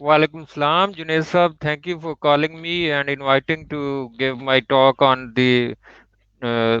Walaikum Salam, Junaid Sahab. Thank you for calling me and inviting to give my talk on the uh,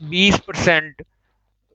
20%।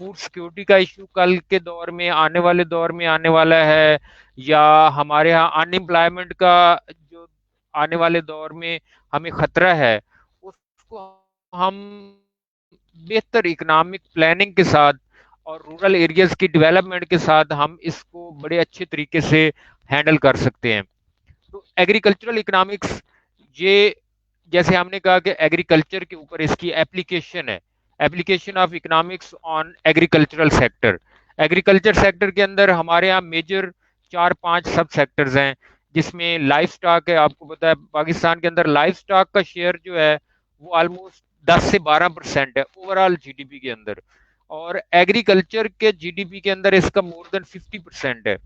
Food security کا issue کل کے دور میں آنے والے دور میں آنے والا ہے، یا ہمارے ہاں ان امپلائمنٹ کا جو آنے والے دور میں ہمیں خطرہ ہے، اس کو ہم بہتر اکنامک پلاننگ کے ساتھ اور رورل ایریاز کی ڈیولپمنٹ کے ساتھ ہم اس کو بڑے اچھے طریقے سے ہینڈل کر سکتے ہیں. تو ایگریکلچرل اکنامکس، یہ جیسے ہم نے کہا کہ ایگریکلچر کے اوپر اس کی ایپلیکیشن ہے، application of economics on agricultural sector. Agriculture sector کے اندر ہمارے یہاں میجر 4-5 سب سیکٹرز ہیں، جس میں لائف سٹاک ہے. آپ کو پتا ہے پاکستان کے اندر لائف سٹاک کا شیئر جو ہے وہ آلموسٹ 10 سے 12% ہے over all G D P کے اندر، اور ایگریکلچر کے جی ڈی پی کے اندر اس کا مور دین 50% ہے.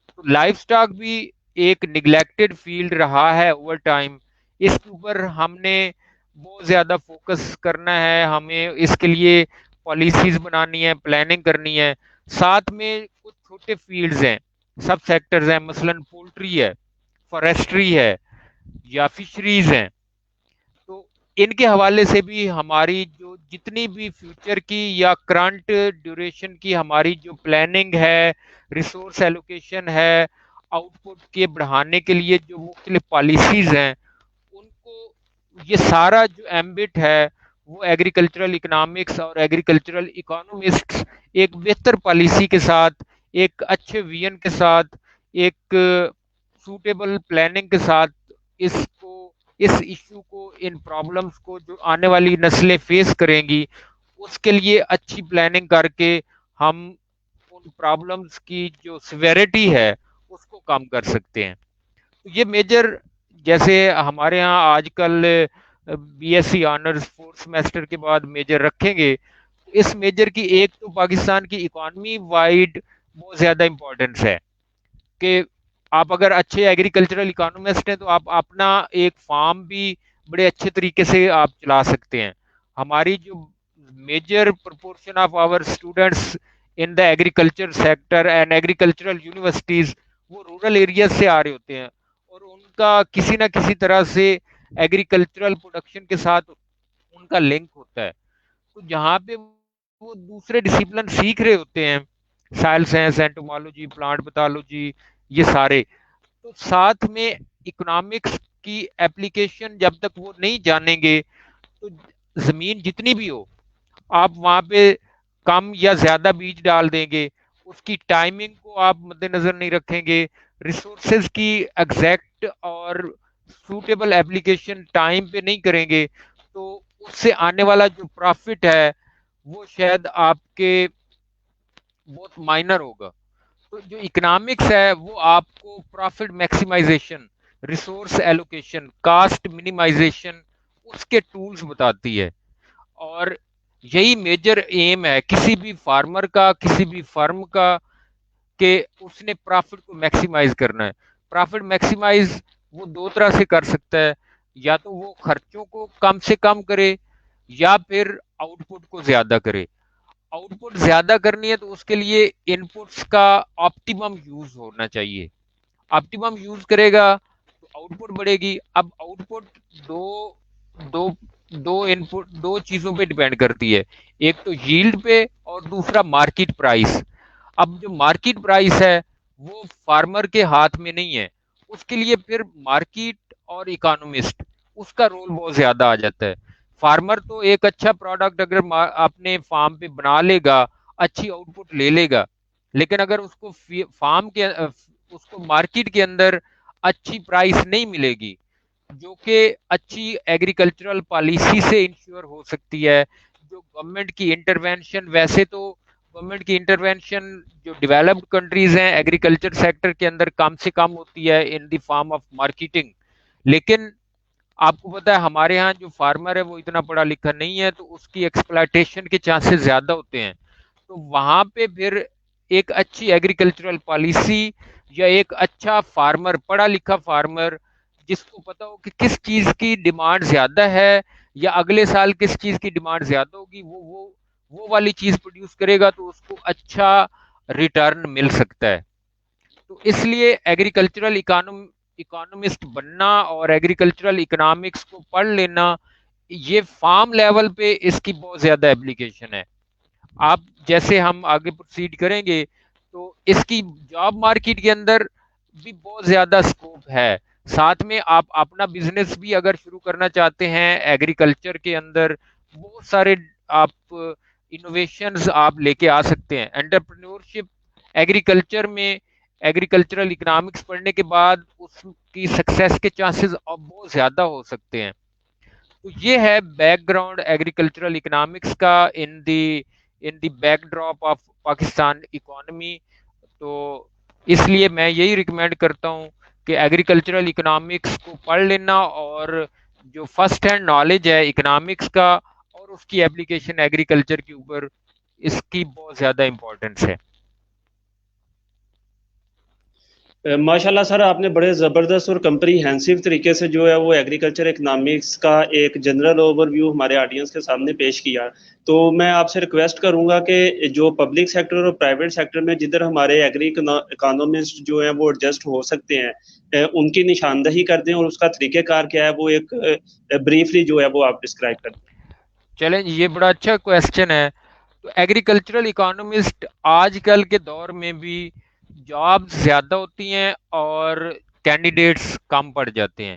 تو لائف سٹاک بھی ایک نگلیکٹڈ فیلڈ رہا ہے اوور ٹائم. اس کے اوپر ہم نے بہت زیادہ فوکس کرنا ہے، ہمیں اس کے لیے پالیسیز بنانی ہے، پلاننگ کرنی ہے. ساتھ میں کچھ چھوٹے فیلڈز ہیں، سب سیکٹرز ہیں، مثلا پولٹری ہے، فارسٹری ہے، یا فشریز ہیں. تو ان کے حوالے سے بھی ہماری جو جتنی بھی فیوچر کی یا کرنٹ ڈیوریشن کی ہماری جو پلاننگ ہے، ریسورس ایلوکیشن ہے، آؤٹ پٹ کے بڑھانے کے لیے جو مختلف پالیسیز ہیں، ان کو یہ سارا جو ایمبٹ ہے وہ ایگریکلچرل اکنامکس اور ایگریکلچرل اکانومسٹ ایک بہتر پالیسی کے ساتھ، ایک اچھے ویژن کے ساتھ، ایک سوٹیبل پلاننگ کے ساتھ اس ایشو کو، ان پرابلمس کو جو آنے والی نسلیں فیس کریں گی، اس کے لیے اچھی پلاننگ کر کے ہم ان پرابلمس کی جو سیویرٹی ہے اس کو کم کر سکتے ہیں. یہ میجر، جیسے ہمارے ہاں آج کل B S C honours 4 semester کے بعد میجر رکھیں گے، اس میجر کی ایک تو پاکستان کی اکانومی وائڈ بہت زیادہ امپورٹنس ہے کہ آپ اگر اچھے ایگریکلچرل اکانومسٹ ہیں تو آپ اپنا ایک فارم بھی بڑے اچھے طریقے سے آپ چلا سکتے ہیں. ہماری جو major proportion of our students in the agriculture sector and agricultural universities وہ رورل ایریاز سے آ رہے ہوتے ہیں، اور ان کا کسی نہ کسی طرح سے ایگریکلچرل پروڈکشن کے ساتھ ان کا لنک ہوتا ہے. تو جہاں پہ وہ دوسرے ڈسپلن سیکھ رہے ہوتے ہیں، سائل سائنس، اینٹومالوجی، پلانٹ پیتھولوجی، یہ سارے، تو ساتھ میں اکنامکس کی ایپلیکیشن جب تک وہ نہیں جانیں گے تو زمین جتنی بھی ہو آپ وہاں پہ کم یا زیادہ بیج ڈال دیں گے، اس کی ٹائمنگ کو آپ مد نظر نہیں رکھیں گے، ریسورسز کی ایگزیکٹ اور سوٹیبل ایپلیکیشن ٹائم پہ نہیں کریں گے، تو اس سے آنے والا جو پروفٹ ہے وہ شاید آپ کے بہت مائنر ہوگا. تو جو اکنامکس ہے وہ آپ کو profit maximization, resource allocation, cost minimization, اس کے ٹولز بتاتی ہے. اور یہی میجر ایم ہے کسی بھی فارمر کا، کسی بھی فرم کا، کہ اس نے پروفٹ کو میکسیمائز کرنا ہے. پروفٹ میکسیمائز وہ دو طرح سے کر سکتا ہے، یا تو وہ خرچوں کو کم سے کم کرے، یا پھر آؤٹ پٹ کو زیادہ کرے. آؤٹ پٹ زیادہ کرنی ہے تو اس کے لیے ان پٹس کا آپٹیمم یوز ہونا چاہیے. آپٹیمم یوز کرے گا تو آؤٹ پٹ بڑھے گی. اب آؤٹ پٹ دو دو دو ان پٹ دو چیزوں پہ ڈیپینڈ کرتی ہے، ایک تو ییلڈ پہ اور دوسرا مارکیٹ پرائس. اب جو مارکیٹ پرائس ہے وہ فارمر کے ہاتھ میں نہیں ہے، اس کے لیے پھر مارکیٹ اور اکانومسٹ اس کا رول بہت زیادہ آ جاتا ہے. فارمر تو ایک اچھا پروڈکٹ اگر اپنے فارم پہ بنا لے گا، اچھی آؤٹ پٹ لے لے گا، لیکن اگر اس کو فارم کے اس کو مارکیٹ کے اندر اچھی پرائس نہیں ملے گی، جو کہ اچھی ایگریکلچرل پالیسی سے انشور ہو سکتی ہے، جو گورنمنٹ کی انٹرونشن، ویسے تو گورنمنٹ کی انٹرونشن جو ڈیولپڈ کنٹریز ہیں ایگریکلچر سیکٹر کے اندر کم سے کم ہوتی ہے ان دی فارم آف مارکیٹنگ، لیکن آپ کو پتا ہے ہمارے ہاں جو فارمر ہے وہ اتنا پڑھا لکھا نہیں ہے، تو اس کی ایکسپلائٹیشن کے چانسز زیادہ ہوتے ہیں. تو وہاں پہ پھر ایک اچھی ایگریکلچرل پالیسی یا ایک اچھا فارمر، پڑھا لکھا فارمر جس کو پتا ہو کہ کس چیز کی ڈیمانڈ زیادہ ہے یا اگلے سال کس چیز کی ڈیمانڈ زیادہ ہوگی، وہ والی چیز پروڈیوس کرے گا تو اس کو اچھا ریٹرن مل سکتا ہے. تو اس لیے ایگریکلچرل اکانومسٹ بننا اور ایگریکلچرل اکنامکس کو پڑھ لینا، یہ فارم لیول پہ اس کی بہت زیادہ اپلیکیشن ہے. آپ جیسے ہم آگے پروسیڈ کریں گے تو اس کی جاب مارکیٹ کے اندر بھی بہت زیادہ اسکوپ ہے. ساتھ میں آپ اپنا بزنس بھی اگر شروع کرنا چاہتے ہیں ایگریکلچر کے اندر, بہت سارے آپ انوویشنز آپ لے کے آ سکتے ہیں. انٹرپرینورشپ ایگریکلچر میں, ایگریکلچرل اکنامکس پڑھنے کے بعد اس کی سکسیس کے چانسز اب بہت زیادہ ہو سکتے ہیں. تو یہ ہے بیک گراؤنڈ ایگریکلچرل اکنامکس کا in the backdrop of Pakistan economy. تو اس لیے میں یہی ریکمینڈ کرتا ہوں کہ ایگریکلچرل اکنامکس کو پڑھ لینا, اور جو فرسٹ ہینڈ نالج ہے اکنامکس کا اور اس کی اپلیکیشن ایگریکلچر کے اوپر, اس کی بہت زیادہ امپورٹنس ہے. ماشاء اللہ سر, آپ نے بڑے زبردست اور کمپریہنسو طریقے سے جو ہے وہ ایگریکلچر اکنامکس کا ایک جنرل اوور ویو ہمارے آڈینس کے سامنے پیش کیا. تو میں آپ سے ریکویسٹ کروں گا کہ جو پبلک سیکٹر اور پرائیویٹ سیکٹر میں جدھر ہمارے ایگری اکانومسٹ جو ہیں وہ ایڈجسٹ ہو سکتے ہیں, ان کی نشاندہی کر دیں, اور اس کا طریقہ کار کیا ہے وہ ایک بریفلی جو ہے وہ آپ ڈسکرائب کر دیں. چلیں, یہ بڑا اچھا کویسچن ہے. تو ایگریکلچرل اکانومسٹ آج کل کے دور میں بھی جاب زیادہ ہوتی ہیں اور کینڈیڈیٹس کم پڑ جاتے ہیں.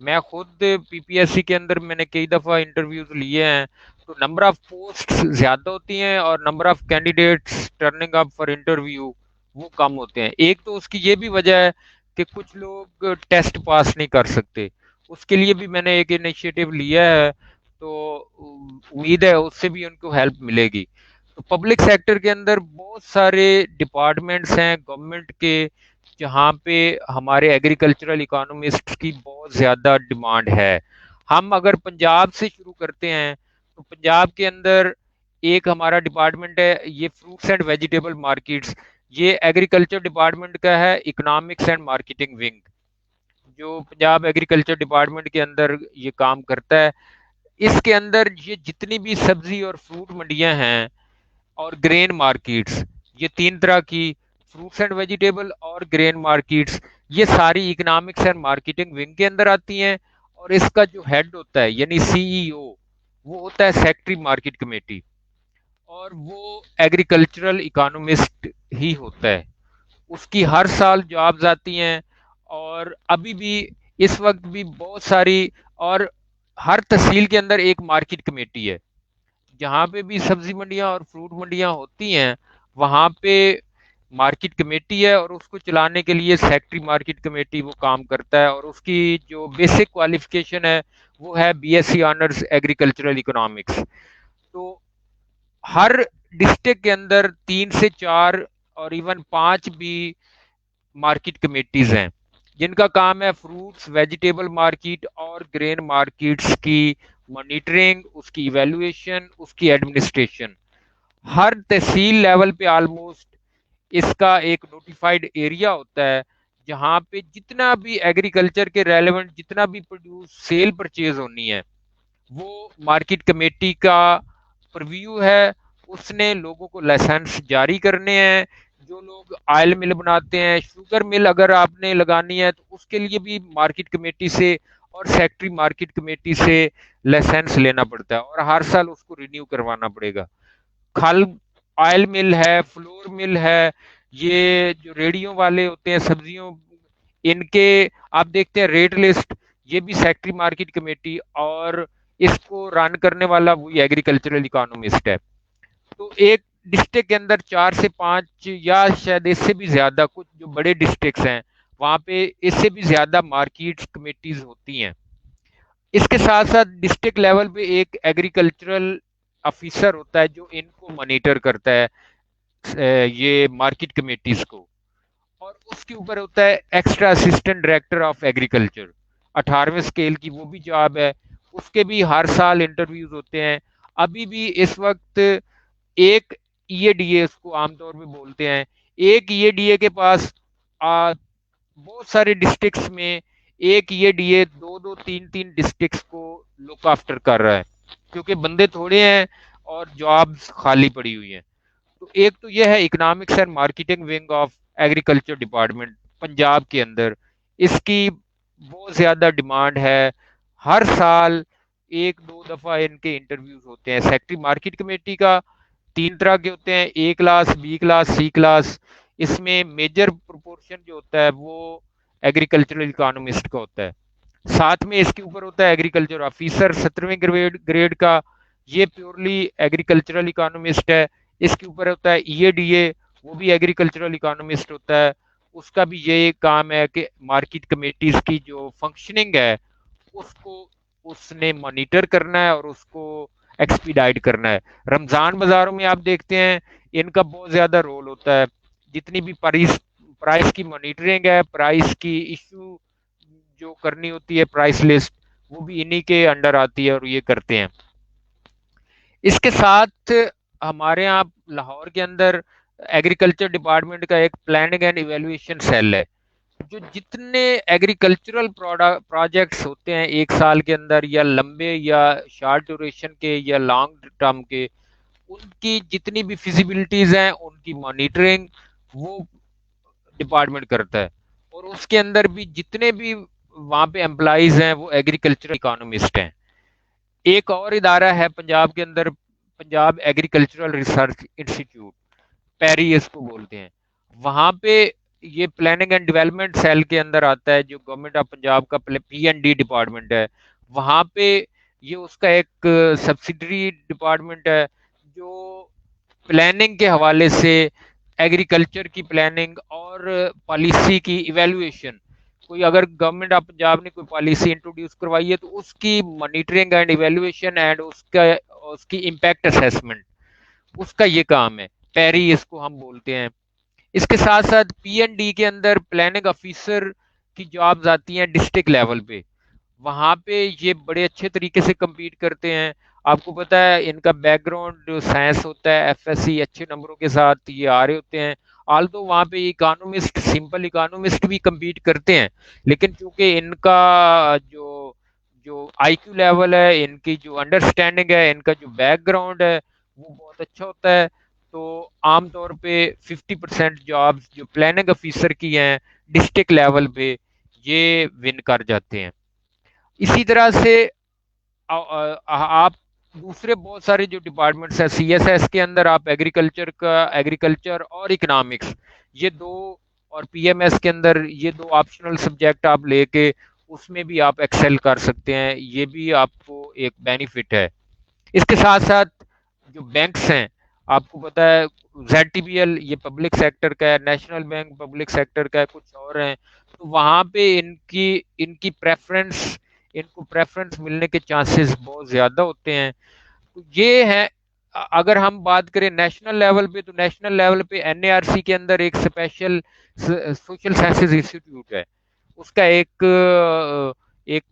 میں خود پی پی ایس سی کے اندر میں نے کئی دفعہ انٹرویوز لیے ہیں, تو نمبر آف پوسٹ زیادہ ہوتی ہیں اور number of candidates turning up for interview وہ کم ہوتے ہیں. ایک تو اس کی یہ بھی وجہ ہے کہ کچھ لوگ ٹیسٹ پاس نہیں کر سکتے, اس کے لیے بھی میں نے ایک انیشیٹو لیا ہے, تو امید ہے اس سے بھی ان کو ہیلپ ملے گی. تو پبلک سیکٹر کے اندر بہت سارے ڈپارٹمنٹس ہیں گورنمنٹ کے جہاں پہ ہمارے ایگریکلچرل اکانومسٹ کی بہت زیادہ ڈیمانڈ ہے. ہم اگر پنجاب سے شروع کرتے ہیں تو پنجاب کے اندر ایک ہمارا ڈپارٹمنٹ ہے, یہ فروٹس اینڈ ویجیٹیبل مارکیٹس, یہ ایگریکلچر ڈپارٹمنٹ کا ہے, اکنامکس اینڈ مارکیٹنگ ونگ, جو پنجاب ایگریکلچر ڈپارٹمنٹ کے اندر یہ کام کرتا ہے. اس کے اندر یہ جتنی بھی سبزی اور فروٹ منڈیاں ہیں اور گرین مارکیٹس, یہ تین طرح کی فروٹس اینڈ ویجیٹیبل اور گرین مارکیٹس, یہ ساری اکنامکس اینڈ مارکیٹنگ ونگ کے اندر آتی ہیں. اور اس کا جو ہیڈ ہوتا ہے یعنی سی ای او, وہ ہوتا ہے سیکٹری مارکیٹ کمیٹی, اور وہ ایگریکلچرل اکانومسٹ ہی ہوتا ہے. اس کی ہر سال جابز آتی ہیں, اور ابھی بھی اس وقت بھی بہت ساری, اور ہر تحصیل کے اندر ایک مارکیٹ کمیٹی ہے. جہاں پہ بھی سبزی منڈیاں اور فروٹ منڈیاں ہوتی ہیں وہاں پہ مارکیٹ کمیٹی ہے, اور اس کو چلانے کے لیے سیکٹری مارکیٹ کمیٹی وہ کام کرتا ہے, اور اس کی جو بیسک کوالیفیکیشن ہے وہ ہے B S C honours agricultural economics. تو ہر ڈسٹرکٹ کے اندر 3 سے 4 اور ایون 5 بھی مارکیٹ کمیٹیز ہیں جن کا کام ہے فروٹس ویجیٹیبل مارکیٹ اور گرین مارکیٹس کی مانیٹرنگ, اس کی ایویلویشن, اس کی ایڈمنسٹریشن. ہر تحصیل لیول پہ آلموسٹ اس کا ایک نوٹیفائڈ ایریا ہوتا ہے جہاں پہ جتنا بھی ایگریکلچر کے ریلیونٹ جتنا بھی پروڈیوس سیل پرچیز ہونی ہے وہ مارکیٹ کمیٹی کا پرویو ہے. اس نے لوگوں کو لائسنس جاری کرنے ہیں. جو لوگ آئل مل بناتے ہیں, شوگر مل اگر آپ نے لگانی ہے تو اس کے لیے بھی مارکیٹ کمیٹی سے اور سیکٹری مارکیٹ کمیٹی سے لائسنس لینا پڑتا ہے, اور ہر سال اس کو رینیو کروانا پڑے گا. کھل آئل مل ہے, فلور مل ہے, یہ جو ریڑیوں والے ہوتے ہیں سبزیوں, ان کے آپ دیکھتے ہیں ریٹ لسٹ, یہ بھی سیکٹری مارکیٹ کمیٹی, اور اس کو رن کرنے والا وہی ایگریکلچرل اکانومسٹ ہے. تو ایک ڈسٹرکٹ کے اندر 4 سے 5 یا شاید اس سے بھی زیادہ, کچھ جو بڑے ڈسٹرکٹس ہیں وہاں پہ اس سے بھی زیادہ مارکیٹ کمیٹیز ہوتی ہیں. اس کے ساتھ ساتھ ڈسٹرکٹ لیول پہ ایک ایگریکلچرل آفیسر ہوتا ہے جو ان کو مانیٹر کرتا ہے, یہ مارکیٹ کمیٹیز کو, اور اس کے اوپر ہوتا ہے extra assistant director of agriculture, 18ویں اسکیل کی وہ بھی جاب ہے. اس کے بھی ہر سال انٹرویوز ہوتے ہیں. ابھی بھی اس وقت ایک ای اے ڈی اے, اس کو عام طور پہ بولتے ہیں, ایک ای اے ڈی اے کے پاس بہت سارے ڈسٹرکٹس میں ایک ای اے ڈی اے 2 2 3 3 ڈسٹرکٹس کو لک آفٹر کر رہا ہے, کیونکہ بندے تھوڑے ہیں اور جابز خالی پڑی ہوئی ہیں. تو ایک تو یہ ہے economics and marketing wing of agriculture department Punjab کے اندر, اس کی بہت زیادہ ڈیمانڈ ہے. ہر سال 1 2 دفعہ ان کے انٹرویوز ہوتے ہیں. سیکٹری مارکیٹ کمیٹی کا تین طرح کے ہوتے ہیں، A class, B class, C class. اس میں میجر پروپورشن جو ہوتا ہے وہ ایگریکلچرل اکانومسٹ کا ہوتا ہے. ساتھ میں اس کے اوپر ہوتا ہے ایگریکلچر آفیسر 17ویں گریڈ کا، یہ پیورلی ایگریکلچرل اکانومسٹ ہے. اس کے اوپر ہوتا ہے ای اے ڈی اے، وہ بھی ایگریکلچرل اکانومسٹ ہوتا ہے. اس کا بھی یہ کام ہے کہ مارکیٹ کمیٹیز کی جو فنکشننگ ہے اس کو اس نے مانیٹر کرنا ہے اور اس کو ایکسپیڈائٹ کرنا ہے. رمضان بازاروں میں آپ دیکھتے ہیں ان کا بہت زیادہ رول ہوتا ہے. جتنی بھی پرائس کی مانیٹرنگ ہے، پرائس کی ایشو جو کرنی ہوتی ہے، پرائس لسٹ، وہ بھی انہی کے انڈر آتی ہے اور یہ کرتے ہیں. اس کے ساتھ ہمارے یہاں لاہور کے اندر ایگریکلچر ڈپارٹمنٹ کا ایک پلاننگ اینڈ ایویلویشن سیل ہے، جو جتنے ایگریکلچرل پروجیکٹس ہوتے ہیں ایک سال کے اندر، یا لمبے یا شارٹ ڈیوریشن کے یا لانگ ٹرم کے، ان کی جتنی بھی فیزیبلٹیز ہیں ان کی مانیٹرنگ وہ ڈپارٹمنٹ کرتا ہے. اور اس کے اندر بھی جتنے بھی وہاں پہ امپلائیز ہیں وہ ایگریکلچرل اکانومسٹ ہیں. ایک اور ادارہ ہے پنجاب کے اندر، پنجاب ایگریکلچرل ریسرچ انسٹیٹیوٹ، پیری اس کو بولتے ہیں. وہاں پہ یہ پلاننگ اینڈ ڈیولپمنٹ سیل کے اندر آتا ہے، جو گورنمنٹ آف پنجاب کا پی این ڈی ڈپارٹمنٹ ہے. وہاں پہ یہ اس کا ایک سبسیڈری ڈپارٹمنٹ ہے جو پلاننگ کے حوالے سے ایگریکلچر کی پلاننگ اور پالیسی کی ایویلویشن، کوئی اگر گورنمنٹ آف پنجاب نے کوئی پالیسی انٹروڈیوس کروائی ہے تو اس کی مانیٹرنگ اینڈ ایویلویشن اینڈ اس کی امپیکٹ اسیسمنٹ، اس کا یہ کام ہے. پیری اس کو ہم بولتے ہیں. اس کے ساتھ ساتھ پی این ڈی کے اندر پلاننگ آفیسر کی جابز آتی ہیں ڈسٹرکٹ لیول پہ. وہاں پہ یہ بڑے اچھے طریقے سے کمپیٹ کرتے ہیں. آپ کو پتا ہے ان کا بیک گراؤنڈ سائنس ہوتا ہے، ایف ایس سی اچھے نمبروں کے ساتھ یہ آ رہے ہوتے ہیں. آلدو وہاں پہ اکانومسٹ، سمپل اکانومسٹ بھی کمپیٹ کرتے ہیں، لیکن چونکہ ان کا جو جو آئی کیو لیول ہے، ان کی جو انڈرسٹینڈنگ ہے، ان کا جو بیک گراؤنڈ ہے وہ بہت اچھا ہوتا ہے. تو عام طور پہ 50% جابس جو پلاننگ آفیسر کی ہیں ڈسٹرکٹ لیول پہ یہ ون کر جاتے ہیں. اسی طرح سے آپ دوسرے بہت سارے جو ڈپارٹمنٹس ہیں، سی ایس ایس کے اندر آپ ایگریکلچر اور اکنامکس یہ دو، اور پی ایم ایس کے اندر یہ دو آپشنل سبجیکٹ آپ لے کے اس میں بھی آپ ایکسل کر سکتے ہیں. یہ بھی آپ کو ایک بینیفٹ ہے. اس کے ساتھ ساتھ جو بینکس ہیں، آپ کو پتا ہے زیڈ ٹی بی ایل یہ پبلک سیکٹر کا ہے، نیشنل بینک پبلک سیکٹر کا ہے، کچھ اور ہیں. تو وہاں پہ ان کی پریفرنس، ان کو پریفرنس ملنے کے چانسز بہت زیادہ ہوتے ہیں. تو یہ ہے. اگر ہم بات کریں نیشنل لیول پہ، تو نیشنل لیول پہ این اے آر سی کے اندر ایک اسپیشل سوشل سائنسز انسٹیٹیوٹ ہے. اس کا ایک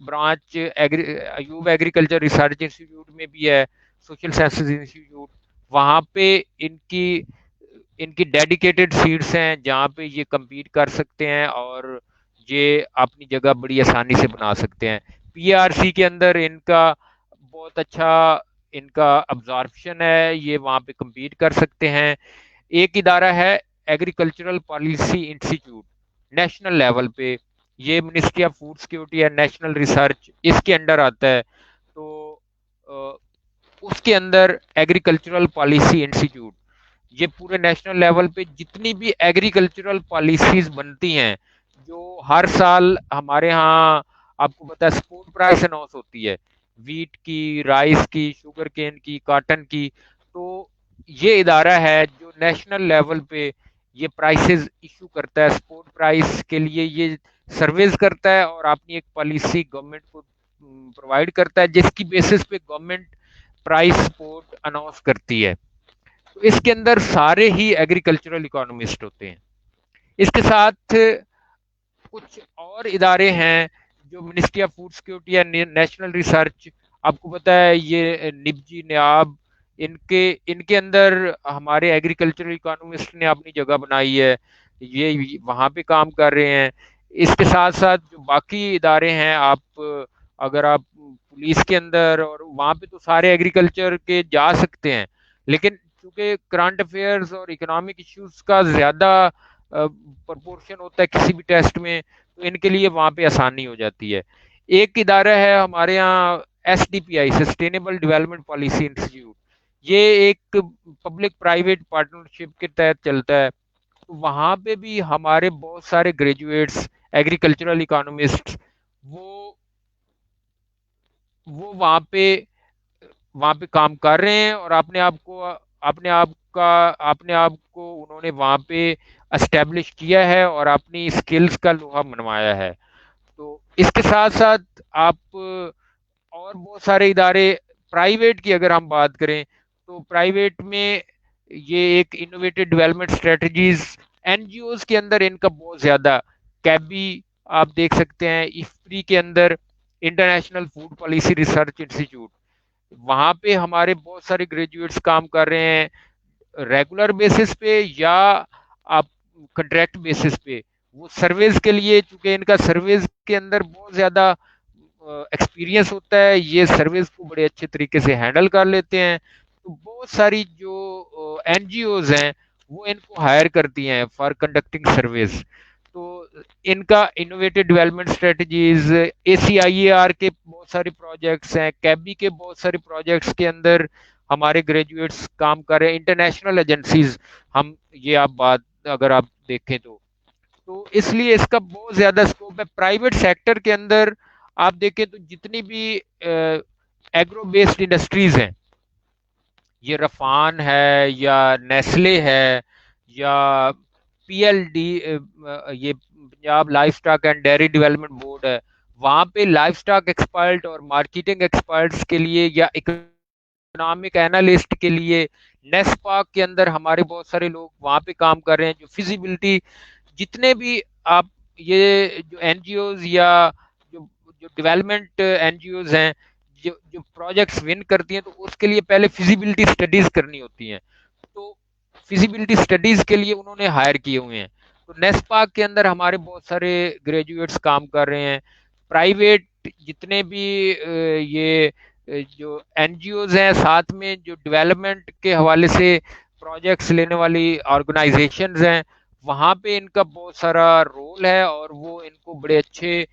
branch Ayub agriculture research institute میں بھی ہے، سوشل سائنسز انسٹیٹیوٹ. وہاں پہ ان کی ڈیڈیکیٹڈ سیٹس ہیں جہاں پہ یہ کمپیٹ کر سکتے ہیں اور یہ اپنی جگہ بڑی آسانی سے بنا سکتے ہیں. پی آر سی کے اندر ان کا بہت اچھا ان کا ابزارپشن ہے، یہ وہاں پہ کمپیٹ کر سکتے ہیں. ایک ادارہ ہے agricultural policy institute national level پہ، یہ منسٹری آف فوڈ سیکورٹی ہے، نیشنل ریسرچ اس کے انڈر آتا ہے. تو اس کے اندر ایگریکلچرل پالیسی انسٹیٹیوٹ یہ پورے نیشنل لیول پہ جتنی بھی ایگریکلچرل پالیسیز بنتی ہیں، جو ہر سال ہمارے ہاں آپ کو پتا ہے سپورٹ پرائس اناؤنس ہوتی ہے، ویٹ کی، رائس کی، شوگر کین کی، کاٹن کی. تو یہ ادارہ ہے جو نیشنل لیول پہ یہ پرائسز ایشو کرتا ہے، سپورٹ پرائس کے لیے یہ سرویز کرتا ہے اور اپنی ایک پالیسی گورنمنٹ کو پرووائڈ کرتا ہے جس کی بیسس پہ گورنمنٹ پرائس سپورٹ اناؤنس کرتی ہے. تو اس کے اندر سارے ہی ایگریکلچرل اکانومسٹ ہوتے ہیں. اس کے ساتھ کچھ اور ادارے ہیں جو منسٹری آف فوڈ سیکورٹی ہے، نیشنل ریسرچ، آپ کو پتا ہے یہ نبجی، نیاب، ان کے اندر ہمارے ایگریکلچرل اکانومسٹ نے اپنی جگہ بنائی ہے، یہ وہاں پہ کام کر رہے ہیں. اس کے ساتھ ساتھ جو باقی ادارے ہیں، اگر آپ پولیس کے اندر، اور وہاں پہ تو سارے ایگریکلچر کے جا سکتے ہیں، لیکن چونکہ کرنٹ افیئرز اور اکنامک ایشوز کا زیادہ پرپورشن ہوتا ہے کسی بھی ٹیسٹ میں، تو ان کے لیے وہاں پہ آسانی ہو جاتی ہے. ایک ادارہ ہے ہمارے یہاں ایس ڈی پی آئی، سسٹینیبل ڈیولپمنٹ پالیسی انسٹیٹیوٹ، یہ ایک پبلک پرائیویٹ پارٹنرشپ کے تحت چلتا ہے. تو وہاں پہ بھی ہمارے بہت سارے گریجویٹس ایگریکلچرل اکانومسٹ وہ وہ وہاں پہ کام کر رہے ہیں, اور اپنے آپ اپنے آپ کو انہوں نے وہاں پہ اسٹیبلش کیا ہے اور اپنی اسکلز کا لوہا منوایا ہے. تو اس کے ساتھ ساتھ آپ اور بہت سارے ادارے پرائیویٹ کی اگر ہم بات کریں تو پرائیویٹ میں یہ ایک innovated development strategies N G Os کے اندر ان کا بہت زیادہ. کیبی آپ دیکھ سکتے ہیں, افپری کے اندر International Food Policy Research Institute, وہاں پہ ہمارے بہت سارے گریجویٹس کام کر رہے ہیں ریگولر بیسس پہ یا آپ کنٹریکٹ بیسس پہ. وہ سروس کے لیے, چونکہ ان کا سروس کے اندر بہت زیادہ ایکسپیرینس ہوتا ہے, یہ سروس کو بڑے اچھے طریقے سے ہینڈل کر لیتے ہیں. تو بہت ساری جو این جی اوز ہیں وہ ان کو ہائر کرتی ہیں فار کنڈکٹنگ سروس. تو ان کا innovated development strategies, A C I A R کے بہت سارے پروجیکٹس ہیں, کیبی کے بہت سارے پروجیکٹس کے اندر ہمارے گریجویٹس کام کر رہے ہیں. انٹرنیشنل ایجنسیز یہ آپ بات اگر آپ دیکھیں تو اس لیے اس کا بہت زیادہ اسکوپ ہے. پرائیویٹ سیکٹر کے اندر آپ دیکھیں تو جتنی بھی ایگرو بیسڈ انڈسٹریز ہیں, یہ رفان ہے یا نیسلے ہے یا پی ایل ڈی, یہ Punjab life stock and dairy development board ہے, وہاں پہ لائف اسٹاک ایکسپرٹ اور مارکیٹنگ ایکسپرٹس کے لیے یا اکنامک اینالسٹ کے لیے نیس پاک کے اندر ہمارے بہت سارے لوگ وہاں پہ کام کر رہے ہیں. جو فیزیبلٹی جتنے بھی آپ یہ جو این جی اوز یا جو جو ڈیولپمنٹ این جی اوز ہیں جو پروجیکٹس ون کرتی ہیں, تو اس کے لیے پہلے فیزیبلٹی اسٹڈیز کرنی ہوتی ہیں. تو فیزیبلٹی اسٹڈیز کے لیے انہوں نے ہائر کیے ہوئے ہیں. تو نیس پاک کے اندر ہمارے بہت سارے گریجویٹس کام کر رہے ہیں. پرائیویٹ جتنے بھی یہ جو این جی اوز ہیں, ساتھ میں جو ڈیولپمنٹ کے حوالے سے پروجیکٹس لینے والی آرگنائزیشنز ہیں, وہاں پہ ان کا بہت سارا رول ہے, اور وہ ان کو بڑے اچھے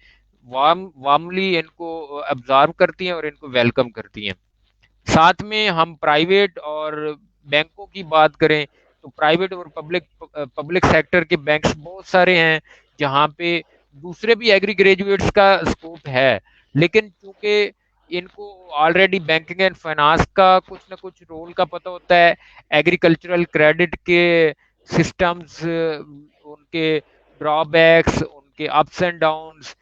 وارملی ان کو ابزارو کرتی ہیں اور ان کو ویلکم کرتی ہیں. ساتھ میں ہم پرائیویٹ اور بینکوں کی بات کریں تو پرائیویٹ اور پبلک سیکٹر کے بینکس بہت سارے ہیں جہاں پہ دوسرے بھی ایگری گریجویٹس کا اسکوپ ہے, لیکن چونکہ ان کو آلریڈی بینکنگ اینڈ فائنانس کا کچھ نہ کچھ رول کا پتہ ہوتا ہے, ایگریکلچرل کریڈٹ کے سسٹمز, ان کے ڈرا بیکس, ان کے اپس اینڈ ڈاؤنس,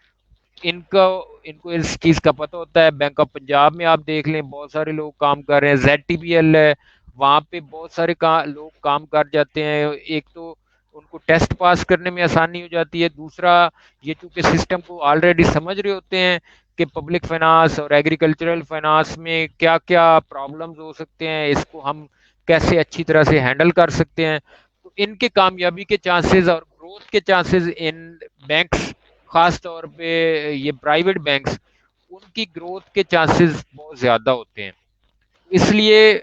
ان کو اس چیز کا پتہ ہوتا ہے. بینک آف پنجاب میں آپ دیکھ لیں بہت سارے لوگ کام کر رہے ہیں, زیڈ ٹی بی ایل ہے, وہاں پہ بہت سارے لوگ کام کر جاتے ہیں. ایک تو ان کو ٹیسٹ پاس کرنے میں آسانی ہو جاتی ہے, دوسرا یہ چونکہ سسٹم کو آلریڈی سمجھ رہے ہوتے ہیں کہ پبلک فائنانس اور ایگریکلچرل فائنانس میں کیا کیا پرابلمز ہو سکتے ہیں, اس کو ہم کیسے اچھی طرح سے ہینڈل کر سکتے ہیں. تو ان کے کامیابی کے چانسز اور گروتھ کے چانسز ان بینکس, خاص طور پہ یہ پرائیویٹ بینکس, ان کی گروتھ کے چانسز بہت زیادہ ہوتے ہیں. اس لیے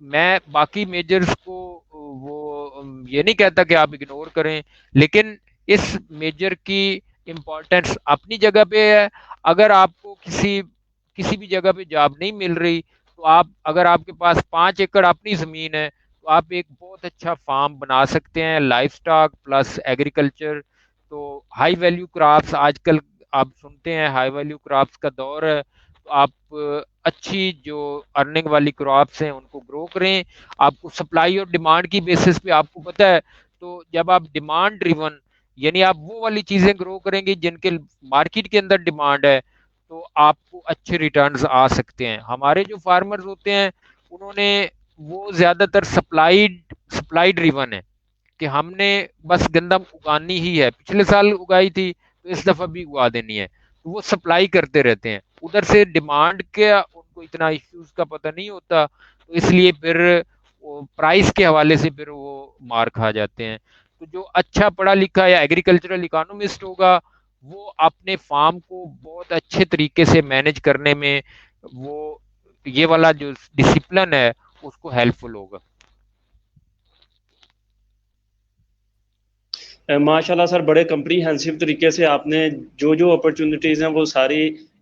میں باقی میجرز کو وہ یہ نہیں کہتا کہ آپ اگنور کریں, لیکن اس میجر کی امپورٹنس اپنی جگہ پہ ہے. اگر آپ کو کسی بھی جگہ پہ جاب نہیں مل رہی تو اگر آپ کے پاس 5 ایکڑ اپنی زمین ہے تو آپ ایک بہت اچھا فارم بنا سکتے ہیں, لائف سٹاک پلس ایگریکلچر. تو ہائی ویلیو کراپس آج کل آپ سنتے ہیں ہائی ویلیو کراپس کا دور ہے, تو آپ اچھی جو ارننگ والی کراپس ہیں ان کو گرو کریں. آپ کو سپلائی اور ڈیمانڈ کی بیسس پہ آپ کو پتہ ہے, تو جب آپ ڈیمانڈ ڈریون یعنی آپ وہ والی چیزیں گرو کریں گی جن کے مارکیٹ کے اندر ڈیمانڈ ہے, تو آپ کو اچھے ریٹرنز آ سکتے ہیں. ہمارے جو فارمرز ہوتے ہیں انہوں نے وہ زیادہ تر سپلائی ڈریون ہے کہ ہم نے بس گندم اگانی ہی ہے, پچھلے سال اگائی تھی تو اس دفعہ بھی اگا دینی ہے, تو وہ سپلائی کرتے رہتے ہیں. ادھر سے ڈیمانڈ کا ان کو اتنا ایشوز کا پتہ نہیں ہوتا, تو اس لیے پھر پرائز کے حوالے سے پھر وہ مار کھا جاتے ہیں. تو جو اچھا پڑھا لکھا یا ایگریکلچرل اکانومسٹ ہوگا وہ اپنے فارم کو بہت اچھے طریقے سے مینج کرنے میں وہ یہ والا جو ڈسپلن ہے اس کو ہیلپ فل ہوگا. ماشاء اللہ سر, بڑے کمپریہنسو طریقے سے آپ نے جو اپرچونٹیز ہیں وہ ساری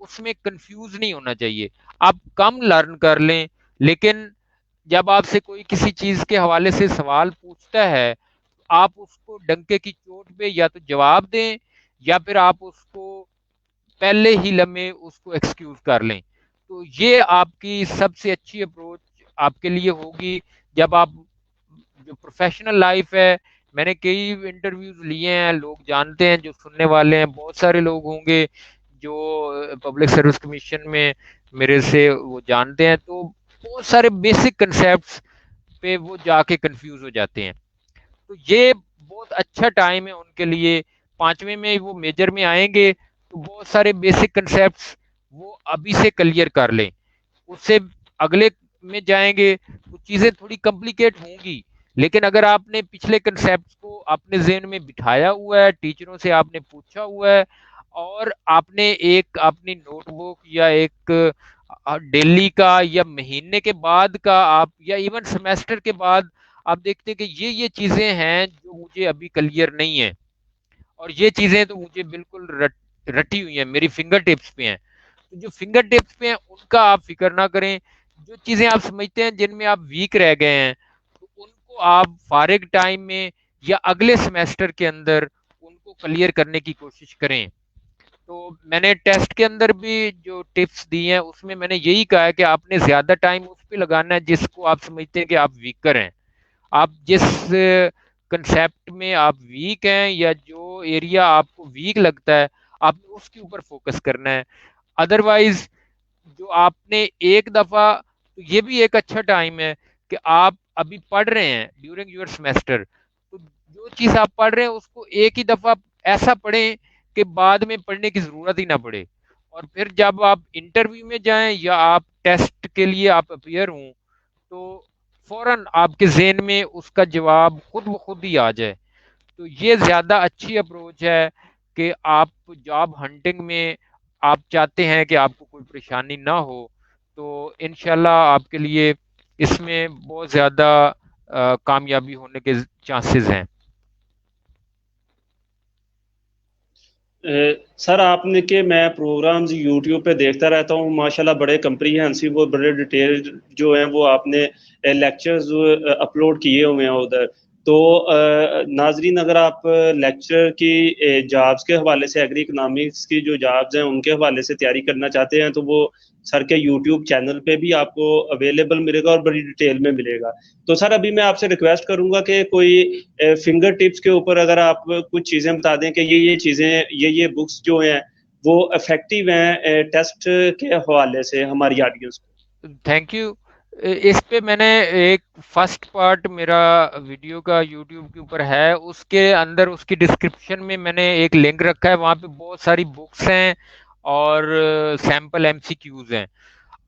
اس میں کنفیوز نہیں ہونا چاہیے. آپ کم لرن کر لیں، لیکن جب آپ سے کوئی کسی چیز کے حوالے سے سوال پوچھتا ہے، آپ اس کو ڈنکے کی چوٹ پہ یا تو جواب دیں، یا پھر آپ اس کو پہلے ہی لمحے اس کو ایکسکیوز کر لیں. تو یہ آپ کی سب سے اچھی اپروچ آپ کے لیے ہوگی. جب آپ جو پروفیشنل لائف ہے، میں نے کئی انٹرویوز لیے ہیں، لوگ جانتے ہیں، جو سننے والے ہیں بہت سارے لوگ ہوں گے جو پبلک سروس کمیشن میں میرے سے وہ جانتے ہیں، تو بہت سارے بیسک کنسیپٹس پہ وہ جا کے کنفیوز ہو جاتے ہیں. تو یہ بہت اچھا ٹائم ہے ان کے لیے. 5ویں میں وہ میجر میں آئیں گے تو بہت سارے بیسک کنسیپٹس وہ ابھی سے کلیئر کر لیں. اس سے اگلے میں جائیں گے تو چیزیں تھوڑی کمپلیکیٹ ہوں گی، لیکن اگر آپ نے پچھلے کنسیپٹس کو اپنے ذہن میں بٹھایا ہوا ہے، ٹیچروں سے آپ نے پوچھا ہوا ہے، اور آپ نے ایک اپنی نوٹ بک یا ایک ڈیلی کا یا مہینے کے بعد کا آپ یا ایون سیمیسٹر کے بعد آپ دیکھتے ہیں کہ یہ چیزیں ہیں جو مجھے ابھی کلیئر نہیں ہیں، اور یہ چیزیں تو مجھے بالکل رٹی ہوئی ہیں، میری فنگر ٹپس پہ ہیں. تو جو فنگر ٹپس پہ ہیں ان کا آپ فکر نہ کریں. جو چیزیں آپ سمجھتے ہیں جن میں آپ ویک رہ گئے ہیں، تو ان کو آپ فارغ ٹائم میں یا اگلے سیمیسٹر کے اندر ان کو کلیئر کرنے کی کوشش کریں. تو میں نے ٹیسٹ کے اندر بھی جو ٹپس دی ہیں اس میں میں نے یہی کہا ہے کہ آپ نے زیادہ ٹائم اس پہ لگانا ہے جس کو آپ سمجھتے ہیں کہ آپ ویکر ہیں. آپ جس کنسیپٹ میں آپ ویک ہیں یا جو ایریا آپ کو ویک لگتا ہے، آپ نے اس کے اوپر فوکس کرنا ہے. ادروائز جو آپ نے ایک دفعہ، تو یہ بھی ایک اچھا ٹائم ہے کہ آپ ابھی پڑھ رہے ہیں ڈیورنگ یور سیمیسٹر، تو جو چیز آپ پڑھ رہے ہیں اس کو ایک ہی دفعہ ایسا پڑھیں کہ بعد میں پڑھنے کی ضرورت ہی نہ پڑے. اور پھر جب آپ انٹرویو میں جائیں یا آپ ٹیسٹ کے لیے آپ اپیئر ہوں، تو فوراً آپ کے ذہن میں اس کا جواب خود بخود ہی آ جائے. تو یہ زیادہ اچھی اپروچ ہے کہ آپ جاب ہنٹنگ میں آپ چاہتے ہیں کہ آپ کو کوئی پریشانی نہ ہو، تو انشاءاللہ آپ کے لیے اس میں بہت زیادہ کامیابی ہونے کے چانسز ہیں. سر آپ نے کہ میں پروگرامز یوٹیوب پہ دیکھتا رہتا ہوں، ماشاءاللہ بڑے کمپریہنسو اور بڑے ڈیٹیل جو ہیں وہ آپ نے لیکچرز اپلوڈ کیے ہوئے ہیں ادھر. تو ناظرین اگر آپ لیکچر کی جابز کے حوالے سے، ایگری اکنامکس کی جو جابز ہیں ان کے حوالے سے تیاری کرنا چاہتے ہیں، تو وہ سر کے یوٹیوب چینل پہ بھی آپ کو اویلیبل ملے گا اور بڑی ڈیٹیل میں ملے گا. تو سر ابھی میں آپ سے ریکویسٹ کروں گا کہ کوئی فنگر ٹپس کے اوپر اگر آپ کچھ چیزیں بتا دیں کہ یہ چیزیں، یہ بکس جو ہیں وہ افیکٹو ہیں ٹیسٹ کے حوالے سے ہماری آڈینس کو. Thank you. اس پہ میں نے ایک فرسٹ پارٹ میرا ویڈیو کا یوٹیوب کے اوپر ہے، اس کے اندر اس کی ڈسکرپشن میں نے ایک لنک رکھا ہے، وہاں پہ بہت ساری بکس ہیں اور سیمپل ایم سی کیوز ہیں.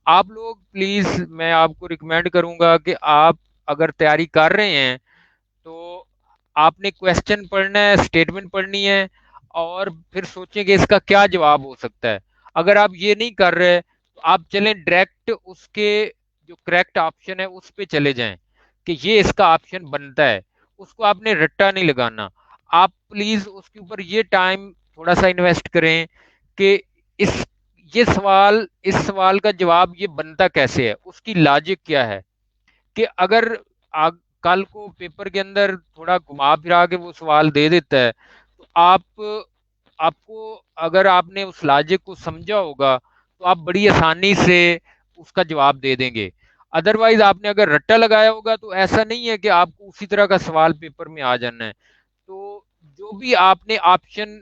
آپ لوگ پلیز، میں آپ کو ریکمینڈ کروں گا کہ آپ اگر تیاری کر رہے ہیں تو آپ نے کویسچن پڑھنا ہے، اسٹیٹمنٹ پڑھنی ہے، اور پھر سوچیں کہ اس کا کیا جواب ہو سکتا ہے. اگر آپ یہ نہیں کر رہے تو آپ چلیں ڈائریکٹ اس کے جو کریکٹ آپشن ہے اس پہ چلے جائیں کہ یہ اس کا آپشن بنتا ہے. اس کو آپ نے رٹا نہیں لگانا. آپ پلیز اس کے اوپر یہ ٹائم تھوڑا سا انویسٹ کریں کہ اس سوال کا جواب یہ بنتا کیسے ہے، اس کی لاجک کیا ہے. کہ اگر کل کو پیپر کے اندر تھوڑا گھما پھرا کے وہ سوال دے دیتا ہے، تو آپ کو اگر آپ نے اس لاجک کو سمجھا ہوگا تو آپ بڑی آسانی سے اس کا جواب دے دیں گے. ادروائز آپ نے اگر رٹا لگایا ہوگا تو ایسا نہیں ہے کہ آپ کو اسی طرح کا سوال پیپر میں آ جانا ہے. تو جو بھی آپ نے آپشن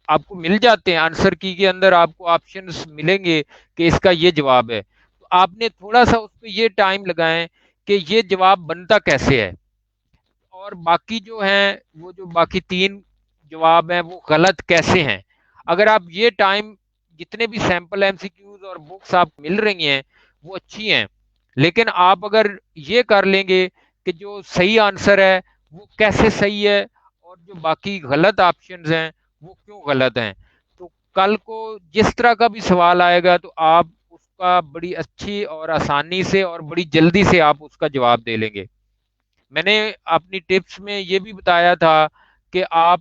آپ کو مل جاتے ہیں، آنسر کی کے اندر آپ کو آپشنز ملیں گے کہ اس کا یہ جواب ہے، تو آپ نے تھوڑا سا اس پہ یہ ٹائم لگائیں کہ یہ جواب بنتا کیسے ہے. اور باقی جو ہیں وہ جو باقی 3 جواب ہیں وہ غلط کیسے ہیں. اگر آپ یہ ٹائم، جتنے بھی سیمپل ایم سی کیوز اور بکس آپ مل رہی ہیں وہ اچھی ہیں، لیکن آپ اگر یہ کر لیں گے کہ جو صحیح آنسر ہے وہ کیسے صحیح ہے اور جو باقی غلط آپشنز ہیں وہ کیوں غلط ہیں، تو کل کو جس طرح کا بھی سوال آئے گا تو آپ اس کا بڑی اچھی اور آسانی سے اور بڑی جلدی سے آپ اس کا جواب دے لیں گے. میں نے اپنی ٹپس میں یہ بھی بتایا تھا کہ آپ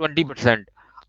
20%।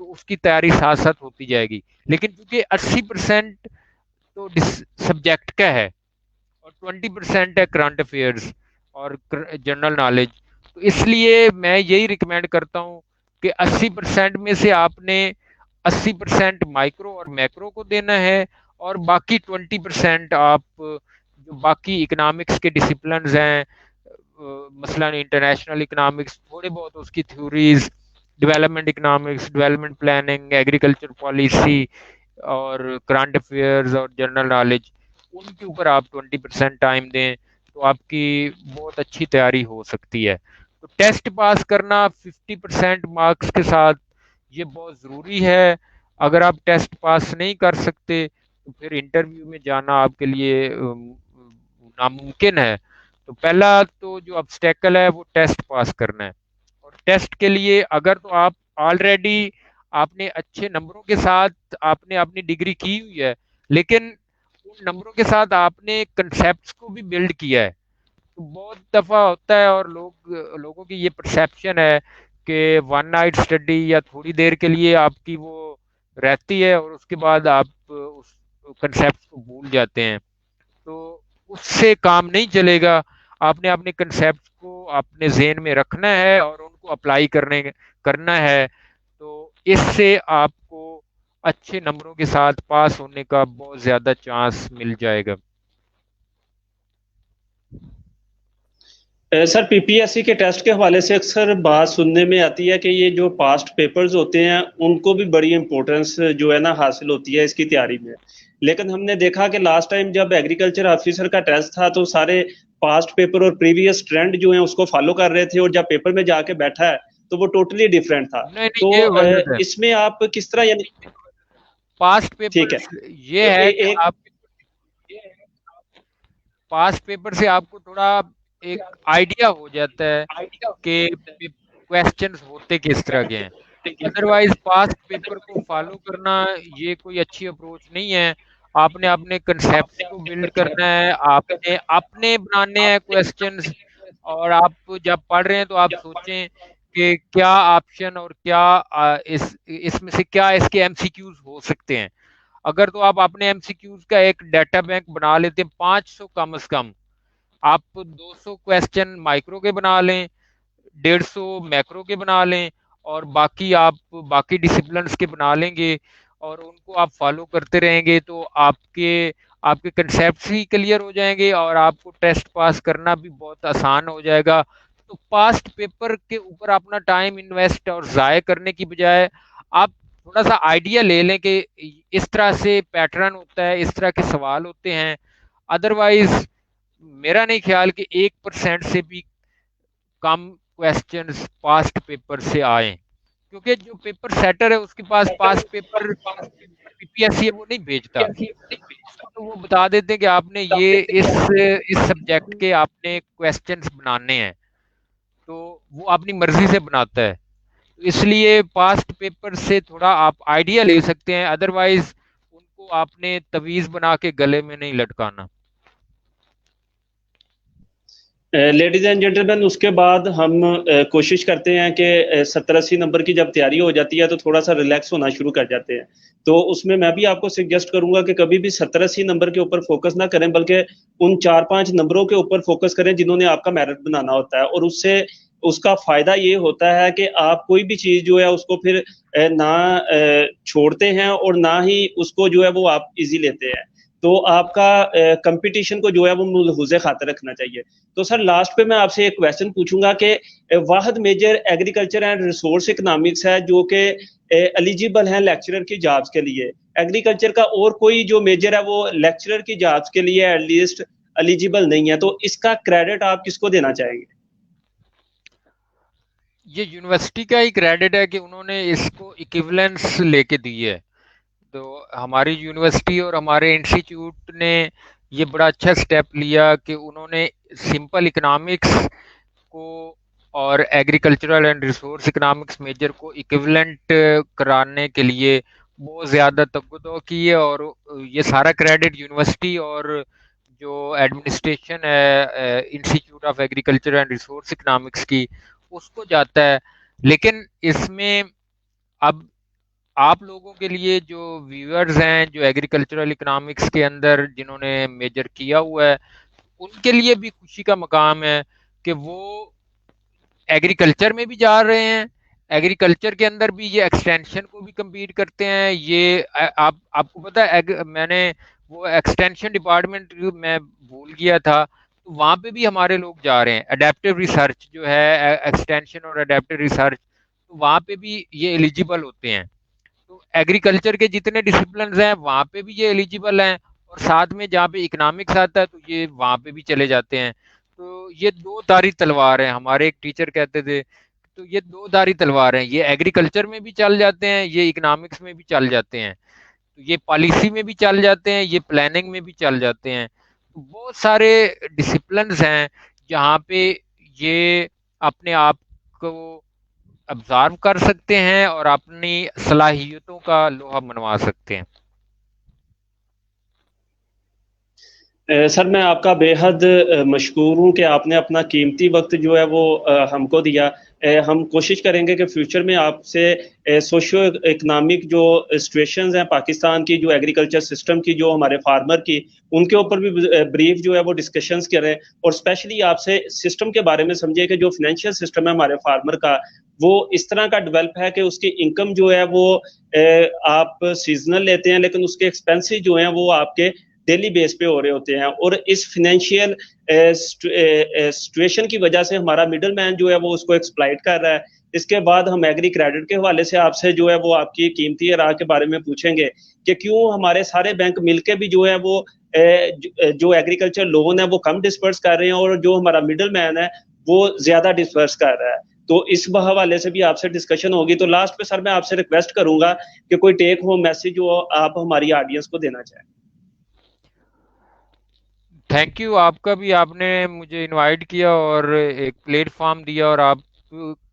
تو اس کی تیاری ساتھ ساتھ ہوتی جائے گی. لیکن چونکہ 80% تو سبجیکٹ کا ہے اور 20% ہے کرنٹ افیئرس اور جنرل نالج، تو اس لیے میں یہی ریکمینڈ کرتا ہوں کہ 80% میں سے آپ نے 80% مائکرو اور میکرو کو دینا ہے، اور باقی 20% آپ جو باقی اکنامکس کے ڈسپلنز ہیں، مثلا انٹرنیشنل اکنامکس، تھوڑے بہت اس کی theories, development economics, development planning, agriculture policy اور کرنٹ افیئرز اور جنرل نالج، ان کے اوپر آپ 20% ٹائم دیں تو آپ کی بہت اچھی تیاری ہو سکتی ہے. تو ٹیسٹ پاس کرنا 50% مارکس کے ساتھ یہ بہت ضروری ہے. اگر آپ ٹیسٹ پاس نہیں کر سکتے تو پھر انٹرویو میں جانا آپ کے لیے ناممکن ہے. تو پہلا تو جو obstacle ہے وہ ٹیسٹ پاس کرنا ہے. اور ٹیسٹ کے لیے اگر تو آپ آلریڈی آپ نے اچھے نمبروں کے ساتھ آپ نے اپنی ڈگری کی ہوئی ہے، لیکن ان نمبروں کے ساتھ آپ نے کنسیپٹس کو بھی بلڈ کیا ہے، تو بہت دفعہ ہوتا ہے اور لوگوں کی یہ پرسیپشن ہے کہ ون نائٹ اسٹڈی یا تھوڑی دیر کے لیے آپ کی وہ رہتی ہے اور اس کے بعد آپ اس کنسیپٹ کو بھول جاتے ہیں. تو اس سے کام نہیں چلے گا. آپ نے اپنے کنسیپٹ کو اپنے ذہن میں رکھنا ہے اور ان کو اپلائی کرنا ہے. تو اس سے آپ کو اچھے نمبروں کے ساتھ پاس ہونے کا بہت زیادہ چانس مل جائے گا. سر پی پی ایس سی کے ٹیسٹ کے حوالے سے اکثر بات سننے میں آتی ہے کہ یہ جو پاسٹ پیپرز ہوتے ہیں ان کو بھی بڑی امپورٹنس جو ہے نا حاصل ہوتی ہے اس کی تیاری میں. لیکن ہم نے دیکھا کہ لاسٹ ٹائم جب ایگریکلچر آفیسر کا ٹیسٹ تھا تو سارے پاسٹ پیپر اور پریویس ٹرینڈ جو ہیں اس کو فالو کر رہے تھے، اور جب پیپر میں جا کے بیٹھا ہے تو وہ ٹوٹلی ڈیفرنٹ تھا. نہیں تو نہیں، یہ غلط ہے. اس میں آپ کس طرح یعنی پاسٹ ٹھیک ہے پیپر یہ ہے کہ ایک آپ پاسٹ پیپر سے آپ کو تھوڑا ایک آئیڈیا ہو جاتا ہے کہ کویسچنز ہوتے کس طرح کے ہیں. ادروائز پاسٹ پیپر کو فالو کرنا یہ کوئی اچھی اپروچ نہیں ہے. آپ نے اپنے کنسیپٹس کو بلڈ کرنا ہے، آپ نے اپنے بنانے ہیں کویسچنز، اور آپ جب پڑھ رہے ہیں تو آپ سوچیں کہ کیا آپشن اور کیا اس میں سے کیا اس کے ایم سی کیوز ہو سکتے ہیں. اگر تو آپ اپنے ایم سی کیوز کا ایک ڈیٹا بینک بنا لیتے ہیں 500 کم از کم، آپ 200 کویسچن مائکرو کے بنا لیں، 150 میکرو کے بنا لیں، اور باقی آپ باقی ڈسپلنس کے بنا لیں گے اور ان کو آپ فالو کرتے رہیں گے تو آپ کے کنسیپٹس ہی کلیئر ہو جائیں گے اور آپ کو ٹیسٹ پاس کرنا بھی بہت آسان ہو جائے گا. تو پاسٹ پیپر کے اوپر اپنا ٹائم انویسٹ اور ضائع کرنے کی بجائے آپ تھوڑا سا آئیڈیا لے لیں کہ اس طرح سے پیٹرن ہوتا ہے، اس طرح کے سوال ہوتے ہیں. ادروائز میرا نہیں خیال کہ 1% سے بھی کم کویسچنز پاسٹ پیپر سے آئیں، کیونکہ جو پیپر سیٹر ہے اس کے پاس پاسٹ پیپر پی پی ایس سی ہے وہ نہیں بھیجتا. اس کو تو وہ بتا دیتے ہیں کہ آپ نے یہ اس سبجیکٹ کے آپ نے کویسچنز بنانے ہیں، تو وہ اپنی مرضی سے بناتا ہے. اس لیے پاسٹ پیپر سے تھوڑا آپ آئیڈیا لے سکتے ہیں، ادروائز ان کو آپ نے تویز بنا کے گلے میں نہیں لٹکانا. لیڈیز اینڈ جینٹلمین، اس کے بعد ہم کوشش کرتے ہیں کہ 70-80 نمبر کی جب تیاری ہو جاتی ہے تو تھوڑا سا ریلیکس ہونا شروع کر جاتے ہیں. تو اس میں بھی آپ کو سجیسٹ کروں گا کہ کبھی بھی 70-80 نمبر کے اوپر فوکس نہ کریں، بلکہ ان 4-5 نمبروں کے اوپر فوکس کریں جنہوں نے آپ کا میرٹ بنانا ہوتا ہے. اور اس کا فائدہ یہ ہوتا ہے کہ آپ کوئی بھی چیز جو ہے اس کو پھر نہ چھوڑتے ہیں اور نہ ہی اس کو جو ہے وہ آپ ایزی لیتے ہیں. تو آپ کا کمپٹیشن کو جو ہے وہ ملحوظ خاطر رکھنا چاہیے. تو سر لاسٹ پہ میں آپ سے ایک کویسچن پوچھوں گا کہ واحد major agriculture and resource economics ہے جو کہ ایلیجیبل ہیں لیکچرر کی جابس کے لیے. ایگریکلچر کا اور کوئی جو میجر ہے وہ لیکچرر کی جابس کے لیے ایٹ لیسٹ ایلیجیبل نہیں ہے، تو اس کا کریڈٹ آپ کس کو دینا چاہیں گے؟ یہ یونیورسٹی کا ہی کریڈٹ ہے کہ انہوں نے اس کو ایکویلنس لے کے دی ہے. تو ہماری یونیورسٹی اور ہمارے انسٹیٹیوٹ نے یہ بڑا اچھا سٹیپ لیا کہ انہوں نے سمپل اکنامکس کو اور agricultural and resource economics major کو ایکویلنٹ کرانے کے لیے بہت زیادہ تگدو کی ہے. اور یہ سارا کریڈٹ یونیورسٹی اور جو ایڈمنسٹریشن ہے institute of agriculture and resource economics کی، اس کو جاتا ہے. لیکن اس میں اب آپ لوگوں کے لیے جو ویورز ہیں جو ایگریکلچرل اکنامکس کے اندر جنہوں نے میجر کیا ہوا ہے ان کے لیے بھی خوشی کا مقام ہے کہ وہ ایگریکلچر میں بھی جا رہے ہیں, ایگریکلچر کے اندر بھی یہ ایکسٹینشن کو بھی کمپیٹ کرتے ہیں. یہ آپ کو پتا ہے میں نے وہ ایکسٹینشن ڈپارٹمنٹ میں بھول گیا تھا, تو وہاں پہ بھی ہمارے لوگ جا رہے ہیں. اڈیپٹیو ریسرچ جو ہے ایکسٹینشن اور اڈیپٹیو ریسرچ, تو وہاں پہ بھی یہ ایلیجیبل ہوتے ہیں. تو ایگریکلچر کے جتنے ڈسپلنز ہیں وہاں پہ بھی یہ ایلیجیبل ہیں, اور ساتھ میں جہاں پہ اکنامکس آتا ہے تو یہ وہاں پہ بھی چلے جاتے ہیں. تو یہ دو دھاری تلوار ہیں, ہمارے ایک ٹیچر کہتے تھے. تو یہ دو دھاری تلوار ہیں, یہ ایگریکلچر میں بھی چل جاتے ہیں, یہ اکنامکس میں بھی چل جاتے ہیں, تو یہ پالیسی میں بھی چل جاتے ہیں, یہ پلاننگ میں بھی چل جاتے ہیں. تو بہت سارے ڈسپلنز ہیں جہاں پہ یہ اپنے آپ کو ابزارو کر سکتے ہیں اور اپنی صلاحیتوں کا لوہا منوا سکتے ہیں. سر میں آپ کا بے حد مشکور ہوں کہ آپ نے اپنا قیمتی وقت جو ہے وہ ہم کو دیا. ہم کوشش کریں گے کہ فیوچر میں آپ سے سوشو اکنامک جو سچویشنز ہیں پاکستان کی, جو ایگریکلچر سسٹم کی, جو ہمارے فارمر کی, ان کے اوپر بھی بریف جو ہے وہ ڈسکشنز کریں, اور اسپیشلی آپ سے سسٹم کے بارے میں سمجھے کہ جو فنینشیل سسٹم ہے ہمارے فارمر کا وہ اس طرح کا ڈیولپ ہے کہ اس کی انکم جو ہے وہ آپ سیزنل لیتے ہیں, لیکن اس کے ایکسپینسز جو ہیں وہ آپ کے ڈیلی بیس پہ ہو رہے ہوتے ہیں. اور اس فنینشیل سچویشن کی وجہ سے ہمارا مڈل مین جو ہے وہ اس کو ایکسپلائٹ کر رہا ہے. اس کے بعد ہم ایگری کریڈٹ کے حوالے سے آپ سے جو ہے وہ آپ کی قیمتی راہ کے بارے میں پوچھیں گے کہ کیوں ہمارے سارے بینک مل کے بھی جو ہے وہ جو ایگریکلچر لون ہے وہ کم ڈسپرس کر رہے ہیں, اور جو ہمارا مڈل مین ہے وہ زیادہ ڈسپرس کر رہا ہے. تو اس حوالے سے بھی آپ سے ڈسکشن ہوگی. تو لاسٹ پہ سر میں آپ سے ریکویسٹ کروں گا کہ کوئی ٹیک ہوم میسج جو آپ ہماری آڈینس کو دینا چاہیں. تھینک یو آپ کا بھی, آپ نے مجھے انوائٹ کیا اور ایک پلیٹ فارم دیا, اور آپ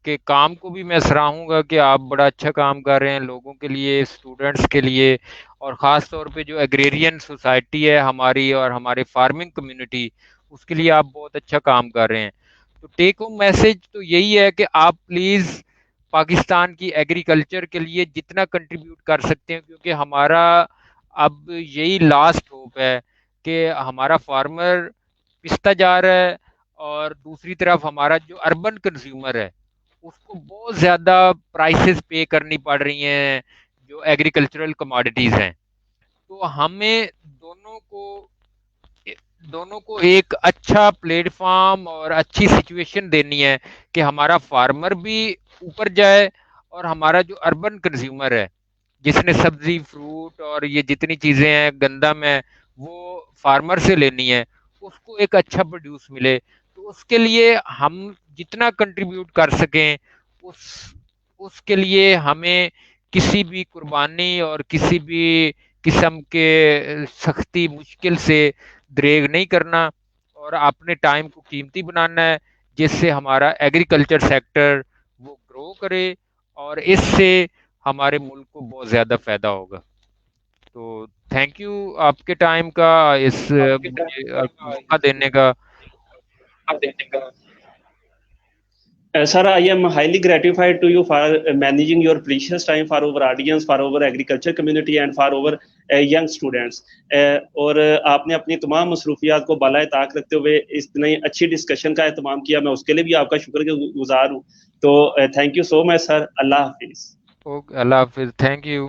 کے کام کو بھی میں سراہوں گا کہ آپ بڑا اچھا کام کر رہے ہیں لوگوں کے لیے, اسٹوڈنٹس کے لیے, اور خاص طور پہ جو ایگریرین سوسائٹی ہے ہماری اور ہمارے فارمنگ کمیونٹی, اس کے لیے آپ بہت اچھا کام کر رہے ہیں. تو ٹیک ہوم میسج تو یہی ہے کہ آپ پلیز پاکستان کی ایگریکلچر کے لیے جتنا کنٹریبیوٹ کر سکتے ہیں, کیونکہ ہمارا اب یہی لاسٹ ہوپ ہے کہ ہمارا فارمر پستا جا رہا ہے, اور دوسری طرف ہمارا جو اربن کنزیومر ہے اس کو بہت زیادہ پرائسز پے کرنی پڑ رہی ہیں جو ایگریکلچرل کموڈیٹیز ہیں. تو ہمیں دونوں کو ایک اچھا پلیٹ فارم اور اچھی سچویشن دینی ہے کہ ہمارا فارمر بھی اوپر جائے, اور ہمارا جو اربن کنزیومر ہے جس نے سبزی, فروٹ اور یہ جتنی چیزیں ہیں گندم ہے وہ فارمر سے لینی ہے, اس کو ایک اچھا پروڈیوس ملے. تو اس کے لیے ہم جتنا کنٹریبیوٹ کر سکیں اس کے لیے ہمیں کسی بھی قربانی اور کسی بھی قسم کے سختی مشکل سے دریغ نہیں کرنا, اور اپنے ٹائم کو قیمتی بنانا ہے جس سے ہمارا ایگریکلچر سیکٹر وہ گرو کرے, اور اس سے ہمارے ملک کو بہت زیادہ فائدہ ہوگا. تو تھینک یو آپ کے ٹائم کا, اس مجھے موقع دینے کا. Sir, I am highly gratified to you for managing your precious time for our audience, for our agriculture community and for our young students. اور آپ نے اپنی تمام مصروفیات کو بالائے طاق رکھتے ہوئے اتنی اچھی ڈسکشن کا اہتمام کیا, میں اس کے لیے بھی آپ کا شکر گزار ہوں. تو تھینک یو سو مچ سر. اللہ حافظ. اوکے, اللہ حافظ. Thank you.